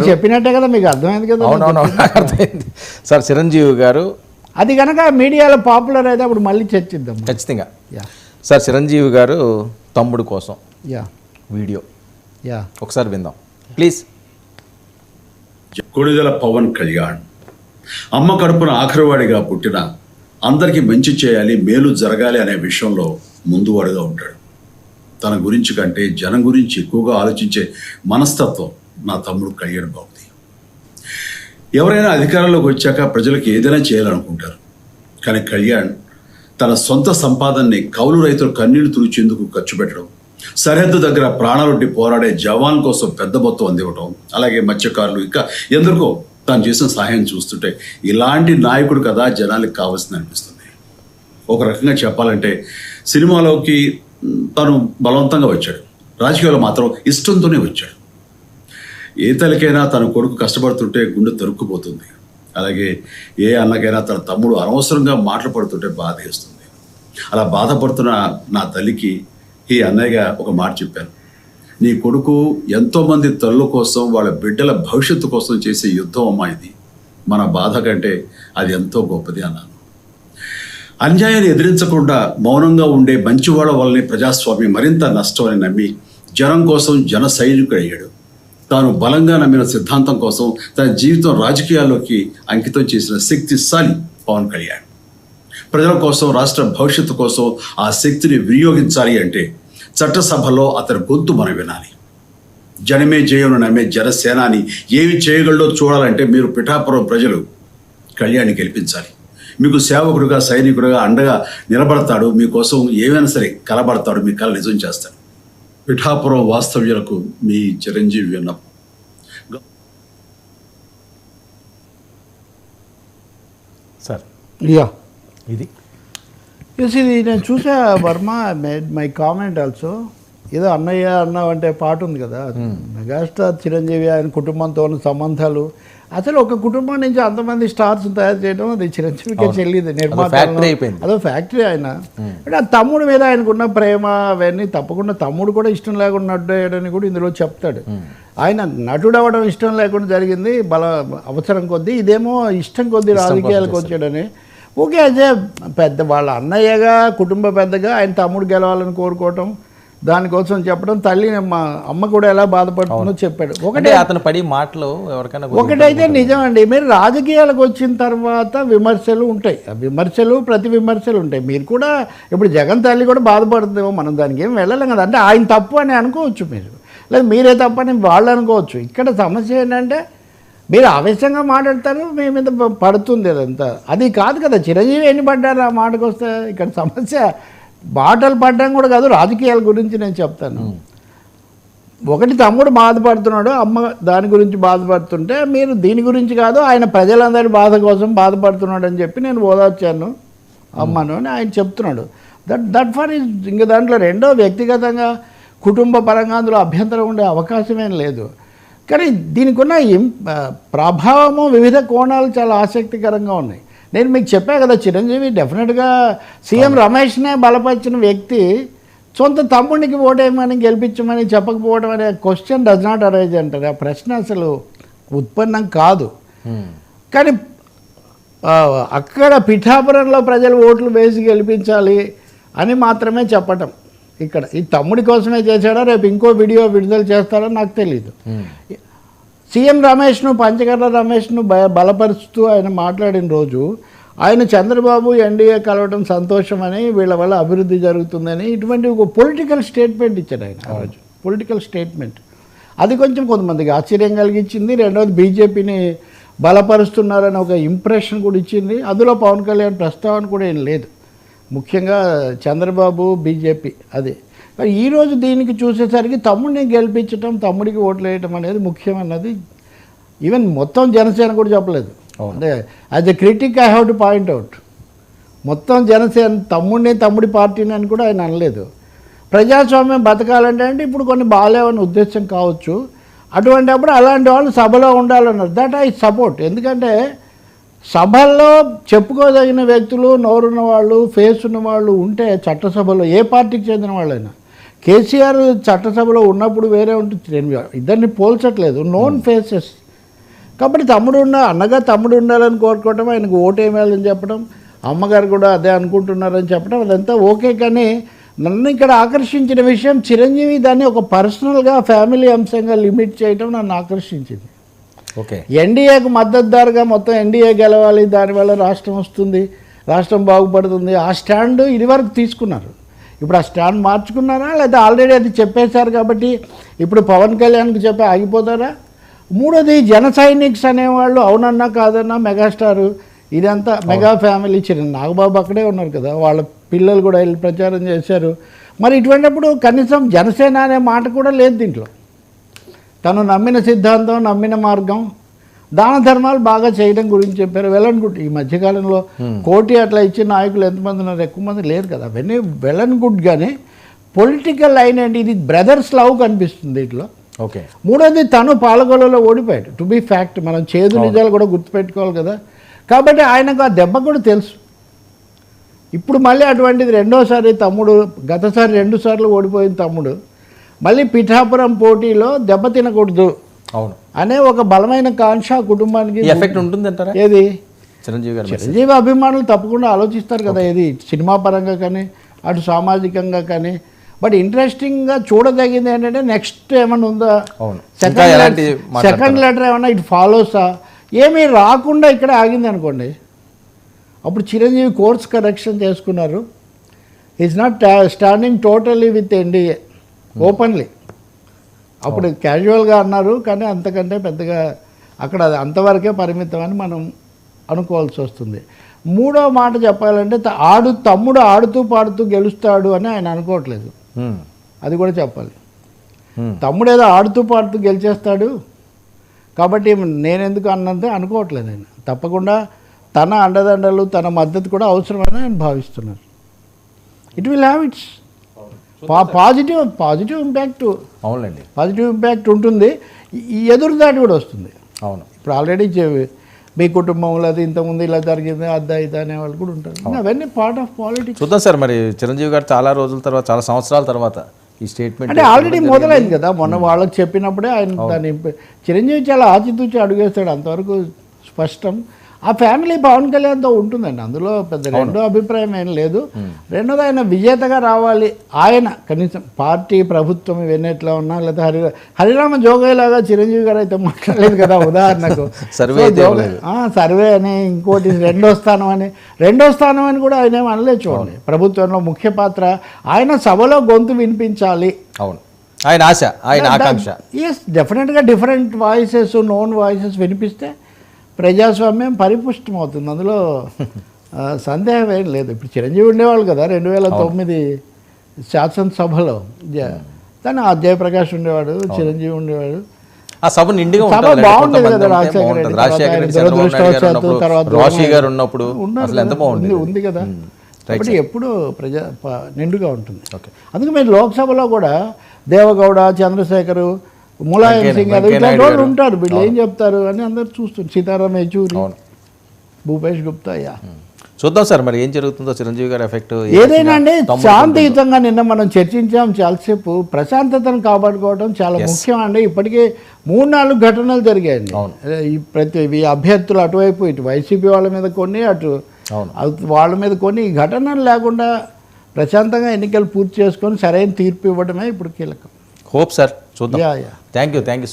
చెప్పినట్టే కదా మీకు అర్థమైంది కదా. అవునవును, అర్థమైంది సార్. చిరంజీవి గారు అది కనుక మీడియాలో పాపులర్ అయితే అప్పుడు మళ్ళీ చర్చిద్దాం ఖచ్చితంగా. సార్ చిరంజీవి గారు తమ్ముడు కోసం వీడియో ఒకసారి విందాం ప్లీజ్. కొణిదెల పవన్ కళ్యాణ్ అమ్మ కడుపున ఆఖరివాడిగా పుట్టిన అందరికీ మంచి చేయాలి, మేలు జరగాలి అనే విషయంలో ముందువాడుగా ఉంటాడు. తన గురించి కంటే జనం గురించి ఎక్కువగా ఆలోచించే మనస్తత్వం నా తమ్ముడు కళ్యాణ్ బాబుది. ఎవరైనా అధికారంలోకి వచ్చాక ప్రజలకు ఏదైనా చేయాలనుకుంటారు. కానీ కళ్యాణ్ తన సొంత సంపాదనని కౌలు రైతులు కన్నీళ్లు తుడిచేందుకు ఖర్చు పెట్టడం, సరిహద్దు దగ్గర ప్రాణాలొడ్డి పోరాడే జవాన్ కోసం పెద్ద మొత్తం అందివ్వటం, అలాగే మత్స్యకారులు ఇంకా ఎందరికో తాను చేసిన సహాయం చూస్తుంటే ఇలాంటి నాయకుడు కదా జనాలకు కావాల్సింది అనిపిస్తుంది. ఒక రకంగా చెప్పాలంటే సినిమాలోకి తను బలవంతంగా వచ్చాడు, రాజకీయాల్లో మాత్రం ఇష్టంతోనే వచ్చాడు. ఏ తల్లికైనా తన కొడుకు కష్టపడుతుంటే గుండె తరుక్కుపోతుంది. అలాగే ఏ అన్నకైనా తన తమ్ముడు అనవసరంగా మాటలు పడుతుంటే బాధ వేస్తుంది. అలా బాధపడుతున్న నా తల్లికి ఈ అన్నయ్యగా ఒక మాట చెప్పాను. నీ కొడుకు ఎంతోమంది తల్లుల కోసం వాళ్ళ బిడ్డల భవిష్యత్తు కోసం చేసే యుద్ధం అమ్మా ఇది. మన బాధ కంటే అది ఎంతో గొప్పది అన్నాను. అన్యాయాన్ని ఎదిరించకుండా మౌనంగా ఉండే మంచివాళ్ళ వల్లనే ప్రజాస్వామ్యం మరింత నష్టమని నమ్మి జనం కోసం జన సైనికుడు అయ్యాడు. తాను బలంగా నమ్మిన సిద్ధాంతం కోసం తన జీవితం రాజకీయాల్లోకి అంకితం చేసిన శక్తిశాలి పవన్ కళ్యాణ్. ప్రజల కోసం, రాష్ట్ర భవిష్యత్తు కోసం ఆ శక్తిని వినియోగించాలి అంటే చట్టసభలో అతని గొంతు మనం వినాలి. జనమే జయను నమ్మే జనసేనాని ఏమి చేయగలడో చూడాలంటే మీరు పిఠాపురం ప్రజలు కళ్యాణ్ని గెలిపించాలి. మీకు సేవకుడుగా, సైనికుడుగా అండగా నిలబడతాడు. మీకోసం ఏమైనా సరే కలబడతాడు. మీ కళ నిజం చేస్తాడు. పిఠాపురం వాస్తవ్యులకు మీ చిరంజీవి విన్నపం. సార్ ఇది నేను చూసా వర్మ మై కామెంట్ ఆల్సో. ఏదో అన్నయ్య అన్నావంటే పాట ఉంది కదా, మెగాస్టార్ చిరంజీవి ఆయన కుటుంబంతో ఉన్న సంబంధాలు. అసలు ఒక కుటుంబం నుంచి అంతమంది స్టార్స్ తయారు చేయడం అది చిరంజీవికి చెల్లింది. నిర్మాత అదో ఫ్యాక్టరీ ఆయన. అంటే ఆ తమ్ముడు మీద ఆయనకున్న ప్రేమ అవన్నీ తప్పకుండా తమ్ముడు కూడా ఇష్టం లేకుండా నటుడని కూడా ఇందులో చెప్తాడు. ఆయన నటుడు అవ్వడం ఇష్టం లేకుండా జరిగింది, అవసరం కొద్దీ. ఇదేమో ఇష్టం కొద్దీ రాజకీయాలకు వచ్చాడని. ఓకే, అదే పెద్ద వాళ్ళ అన్నయ్యగా కుటుంబ పెద్దగా ఆయన తమ్ముడు గెలవాలని కోరుకోవటం, దానికోసం చెప్పడం, తల్లి మా అమ్మ కూడా ఎలా బాధపడుతుందో చెప్పాడు. ఒకటే అతను పడి మాటలు ఎవరికైనా ఒకటైతే నిజం అండి, మీరు రాజకీయాలకు వచ్చిన తర్వాత విమర్శలు ఉంటాయి. విమర్శలు ప్రతి విమర్శలు ఉంటాయి. మీరు కూడా ఇప్పుడు జగన్ తల్లి కూడా బాధపడుతుందేమో, మనం దానికి ఏం వెళ్ళలేం కదా. అంటే ఆయన తప్పు అని అనుకోవచ్చు మీరు, లేదా మీరే తప్పు అని వాళ్ళు అనుకోవచ్చు. ఇక్కడ సమస్య ఏంటంటే మీరు ఆవేశంగా మాట్లాడతారు, మీ మీద పడుతుంది అదంతా. అది కాదు కదా. చిరంజీవి ఎన్ని పడ్డారు ఆ మాటకు వస్తే? ఇక్కడ సమస్య మాటలు పడ్డం కూడా కాదు, రాజకీయాల గురించి నేను చెప్తాను. ఒకటి తమ్ముడు బాధపడుతున్నాడు, అమ్మ దాని గురించి బాధపడుతుంటే మీరు దీని గురించి కాదు ఆయన ప్రజలందరి బాధ కోసం బాధపడుతున్నాడు అని చెప్పి నేను ఓదార్చాను అమ్మను అని ఆయన చెప్తున్నాడు. దట్ ఫర్ ఈజ్ ఇంక దాంట్లో రెండో వ్యక్తిగతంగా కుటుంబ పరంగా అందులో అభ్యంతరం ఉండే అవకాశమేం లేదు. కానీ దీనికి ఉన్న ప్రభావము వివిధ కోణాలు చాలా ఆసక్తికరంగా ఉన్నాయి. నేను మీకు చెప్పా కదా, చిరంజీవి డెఫినెట్గా సీఎం రమేష్నే బలపరిచిన వ్యక్తి సొంత తమ్ముడికి ఓటేయమని గెలిపించమని చెప్పకపోవడం అనే క్వశ్చన్ డస్ నాట్ అరైజ్ అంటారు. ఆ ప్రశ్న అసలు ఉత్పన్నం కాదు. కానీ అక్కడ పిఠాపురంలో ప్రజలు ఓట్లు వేసి గెలిపించాలి అని మాత్రమే చెప్పటం. ఇక్కడ ఈ తమ్ముడి కోసమే చేశాడో రేపు ఇంకో వీడియో విడుదల చేస్తారో నాకు తెలీదు. సీఎం రమేష్ను, పంచకర్ల రమేష్ను బలపరుస్తూ ఆయన మాట్లాడిన రోజు ఆయన చంద్రబాబు ఎన్డీఏ కలవడం సంతోషమని, వీళ్ళ వల్ల అభివృద్ధి జరుగుతుందని ఇటువంటి ఒక పొలిటికల్ స్టేట్మెంట్ ఇచ్చాడు ఆయన ఆ రోజు. పొలిటికల్ స్టేట్మెంట్ అది కొంచెం కొంతమందికి ఆశ్చర్యం కలిగించింది. రెండవది బీజేపీని బలపరుస్తున్నారని ఒక ఇంప్రెషన్ కూడా ఇచ్చింది. అందులో పవన్ కళ్యాణ్ ప్రస్తావన కూడా ఏం లేదు, ముఖ్యంగా చంద్రబాబు బీజేపీ. అది ఈరోజు దీనికి చూసేసరికి తమ్ముడిని గెలిపించడం, తమ్ముడికి ఓట్లు వేయటం అనేది ముఖ్యమన్నది ఈవెన్ మొత్తం జనసేన కూడా చెప్పలేదు. అంటే as a critic I have to point out, మొత్తం జనసేన తమ్ముడి పార్టీని అని కూడా ఆయన అనలేదు. ప్రజాస్వామ్యం బతకాలంటే అంటే ఇప్పుడు కొన్ని బాగాలేవని ఉద్దేశం కావచ్చు. అటువంటి అప్పుడు అలాంటి వాళ్ళు సభలో ఉండాలన్నారు. That I support. ఎందుకంటే సభల్లో చెప్పుకోదగిన వ్యక్తులు, నోరున్న వాళ్ళు, ఫేస్ ఉన్న వాళ్ళు ఉంటే చట్టసభలో ఏ పార్టీకి చెందిన వాళ్ళైనా. కేసీఆర్ చట్టసభలో ఉన్నప్పుడు వేరే ఉంటుంది. నేను ఇద్దరిని పోల్చట్లేదు. నోన్ ఫేసెస్ కాబట్టి అన్నగా తమ్ముడు ఉండాలని కోరుకోవటం, ఆయనకు ఓటు వేయాలని చెప్పడం, అమ్మగారు కూడా అదే అనుకుంటున్నారని చెప్పడం, అదంతా ఓకే. కానీ నన్ను ఇక్కడ ఆకర్షించిన విషయం చిరంజీవి దాన్ని ఒక పర్సనల్గా ఫ్యామిలీ అంశంగా లిమిట్ చేయడం నన్ను ఆకర్షించింది. ఓకే, ఎన్డీఏకు మద్దతుదారుగా మొత్తం ఎన్డీఏ గెలవాలి, దానివల్ల రాష్ట్రం వస్తుంది, రాష్ట్రం బాగుపడుతుంది, ఆ స్టాండ్ ఇదివరకు తీసుకున్నారు. ఇప్పుడు ఆ స్టాండ్ మార్చుకున్నారా, లేదా ఆల్రెడీ అది చెప్పేశారు కాబట్టి ఇప్పుడు పవన్ కళ్యాణ్కి చెప్పి ఆగిపోతారా? మూడోది జన సైనిక్స్ అనేవాళ్ళు అవునన్నా కాదన్నా మెగాస్టారు, ఇదంతా మెగా ఫ్యామిలీ. నాగబాబు అక్కడే ఉన్నారు కదా, వాళ్ళ పిల్లలు కూడా వెళ్ళి ప్రచారం చేశారు. మరి ఇటువంటిప్పుడు కనీసం జనసేన అనే మాట కూడా లేదు దీంట్లో. తను నమ్మిన సిద్ధాంతం, నమ్మిన మార్గం, దాన ధర్మాలు బాగా చేయడం గురించి చెప్పారు. Well and good. ఈ మధ్యకాలంలో కోటి అట్లా ఇచ్చిన నాయకులు ఎంతమంది ఉన్నారు? ఎక్కువ మంది లేరు కదా. అవన్నీ వెల్ అండ్ గుడ్. కానీ పొలిటికల్ లైన్ ఏంటి? ఇది బ్రదర్స్ లవ్ కనిపిస్తుంది ఇట్లా. ఓకే. మూడోది తను పాలకొల్లులో ఓడిపోయాడు. టు బీ ఫ్యాక్ట్, మనం చేదు నిజాలు కూడా గుర్తుపెట్టుకోవాలి కదా. కాబట్టి ఆయనకు ఆ దెబ్బ కూడా తెలుసు. ఇప్పుడు మళ్ళీ అటువంటిది రెండోసారి తమ్ముడు, గతసారి 2 సార్లు ఓడిపోయిన తమ్ముడు మళ్ళీ పిఠాపురం పోటీలో దెబ్బ తినకూడదు అవును అనే ఒక బలమైన కాంక్ష కుటుంబానికి ఎఫెక్ట్ ఉంటుందంటారా? ఏది చిరంజీవి గారు చిరంజీవి అభిమానులు తప్పకుండా ఆలోచిస్తారు కదా, ఏది సినిమా పరంగా కానీ అటు సామాజికంగా కానీ. బట్ ఇంట్రెస్టింగ్గా చూడదగింది ఏంటంటే నెక్స్ట్ ఏమైనా ఉందా, అవును సెకండ్ లెటర్ ఏమన్నా ఇట్ ఫాలోసా, ఏమీ రాకుండా ఇక్కడే ఆగింది అనుకోండి. అప్పుడు చిరంజీవి కోర్స్ కరెక్షన్ చేసుకున్నారు. Is not standing totally with NDA openly. అప్పుడు క్యాజువల్గా అన్నారు, కానీ అంతకంటే పెద్దగా అక్కడ అది అంతవరకే పరిమితం అని మనం అనుకోవాల్సి వస్తుంది. మూడో మాట చెప్పాలంటే తమ్ముడు ఆడుతూ పాడుతూ గెలుస్తాడు అని ఆయన అనుకోవట్లేదు. అది కూడా చెప్పాలి. తమ్ముడు ఏదో ఆడుతూ పాడుతూ గెలిచేస్తాడు కాబట్టి నేనెందుకు అన్నంతే అనుకోవట్లేదు ఆయన. తప్పకుండా తన అండదండలు, తన మద్దతు కూడా అవసరమని ఆయన భావిస్తున్నారు. It will have it's positive impact. అవునండి, పాజిటివ్ ఇంపాక్ట్ ఉంటుంది. ఎదురుదాడి కూడా వస్తుంది. అవును. ఇప్పుడు ఆల్రెడీ మీ కుటుంబంలో అది ఇంతకుముందు ఇలా జరిగింది, అద్దా ఇదా అనే వాళ్ళు కూడా ఉంటారు. అవన్నీ పార్ట్ ఆఫ్ పాలిటిక్స్. చూద్దాం సార్, మరి చిరంజీవి గారు చాలా రోజుల తర్వాత, చాలా సంవత్సరాల తర్వాత ఈ స్టేట్మెంట్ అంటే ఆల్రెడీ మొదలైంది కదా. మొన్న వాళ్ళకి చెప్పినప్పుడే ఆయన దాన్ని చిరంజీవి చాలా ఆచితూచి అడుగేస్తాడు, అంతవరకు స్పష్టం. ఆ ఫ్యామిలీ పవన్ కళ్యాణ్తో ఉంటుందండి, అందులో పెద్ద రెండో అభిప్రాయం ఏం లేదు. రెండోది ఆయన విజేతగా రావాలి. ఆయన కనీసం పార్టీ, ప్రభుత్వం ఇవన్నీ ఎట్లా ఉన్నా, లేదా హరిరామ జోగయ్యలాగా చిరంజీవి గారు అయితే మాట్లాడలేదు కదా. ఉదాహరణకు సర్వే అని, ఇంకోటి రెండో స్థానం అని కూడా ఆయన ఏమి అనలేదు. చూడండి, ప్రభుత్వంలో ముఖ్య పాత్ర, ఆయన సభలో గొంతు వినిపించాలి. అవును, ఆయన ఆశ, ఆయన ఆకాంక్ష. ఎస్, డెఫినెట్గా డిఫరెంట్ వాయిసెస్, నోన్ వాయిసెస్ వినిపిస్తే ప్రజాస్వామ్యం పరిపుష్టమవుతుంది. అందులో సందేహం ఏం లేదు. ఇప్పుడు చిరంజీవి ఉండేవాళ్ళు కదా 2009 శాసనసభలో, తను జయప్రకాష్ ఉండేవాడు, చిరంజీవి ఉండేవాడు. ఆ సభ నిండుగా ఉంటుంది. బాగుండేది కదా రాజశేఖర రెడ్డి ఉంది కదా. కాబట్టి ఎప్పుడు నిండుగా ఉంటుంది. అందుకే మీరు లోక్సభలో కూడా దేవగౌడ, చంద్రశేఖర్, ములాయం సింగ్ అది ఇట్లాంటి వాళ్ళు ఉంటారు. వీళ్ళు ఏం చెప్తారు అని అందరు చూస్తారు. సీతారాం యెచూరి, భూపేష్ గుప్తా. చూద్దాం సార్ మరి ఏం జరుగుతుందో చిరంజీవి గారి ఎఫెక్ట్. ఏదైనా అండి శాంతియుతంగా నిన్న మనం చర్చించాం చాలాసేపు. ప్రశాంతతను కాపాడుకోవడం చాలా ముఖ్యం అండి. ఇప్పటికే 3-4 ఘటనలు జరిగాయండి. ప్రతి అభ్యర్థులు అటువైపు, ఇటు వైసీపీ వాళ్ళ మీద కొన్ని, అటు వాళ్ళ మీద కొన్ని. ఈ ఘటనలు లేకుండా ప్రశాంతంగా ఎన్నికలు పూర్తి చేసుకొని సరైన తీర్పు ఇవ్వడమే ఇప్పుడు కీలకం. హోప్ సార్, చూద్దాం. Thank you so